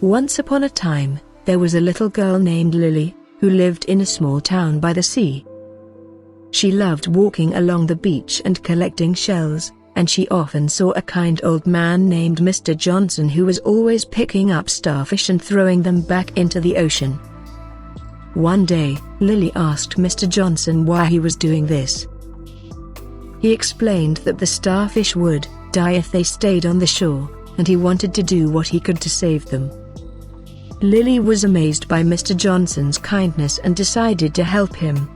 Once upon a time, there was a little girl named Lily, who lived in a small town by the sea. She loved walking along the beach and collecting shells, and she often saw a kind old man named Mr. Johnson who was always picking up starfish and throwing them back into the ocean. One day, Lily asked Mr. Johnson why he was doing this. He explained that the starfish would die if they stayed on the shore, and he wanted to do what he could to save them. Lily was amazed by Mr. Johnson's kindness and decided to help him.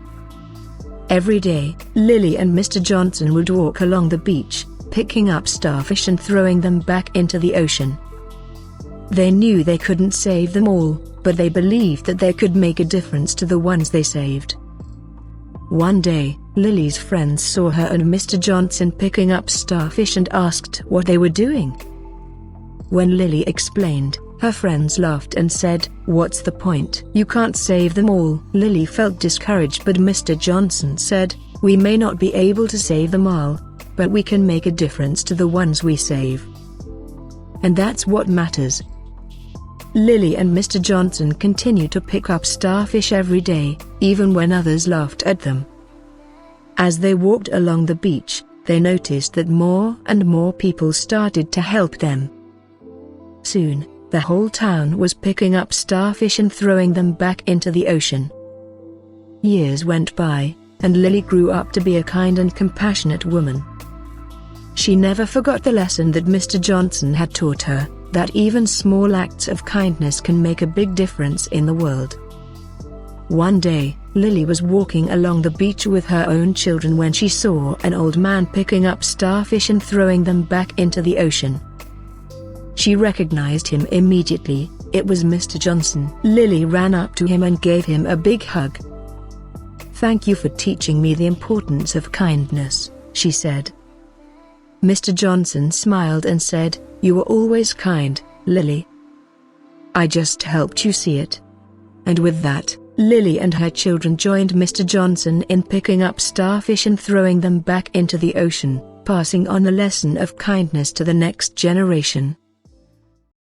Every day, Lily and Mr. Johnson would walk along the beach, picking up starfish and throwing them back into the ocean. They knew they couldn't save them all, but they believed that they could make a difference to the ones they saved. One day, Lily's friends saw her and Mr. Johnson picking up starfish and asked what they were doing. When Lily explained, her friends laughed and said, "What's the point? You can't save them all." Lily felt discouraged, but Mr. Johnson said, "We may not be able to save them all, but we can make a difference to the ones we save. And that's what matters." Lily and Mr. Johnson continued to pick up starfish every day, even when others laughed at them. As they walked along the beach, they noticed that more and more people started to help them. Soon, the whole town was picking up starfish and throwing them back into the ocean. Years went by, and Lily grew up to be a kind and compassionate woman. She never forgot the lesson that Mr. Johnson had taught her, that even small acts of kindness can make a big difference in the world. One day, Lily was walking along the beach with her own children when she saw an old man picking up starfish and throwing them back into the ocean. She recognized him immediately. It was Mr. Johnson. Lily ran up to him and gave him a big hug. "Thank you for teaching me the importance of kindness," she said. Mr. Johnson smiled and said, "You were always kind, Lily. I just helped you see it." And with that, Lily and her children joined Mr. Johnson in picking up starfish and throwing them back into the ocean, passing on the lesson of kindness to the next generation.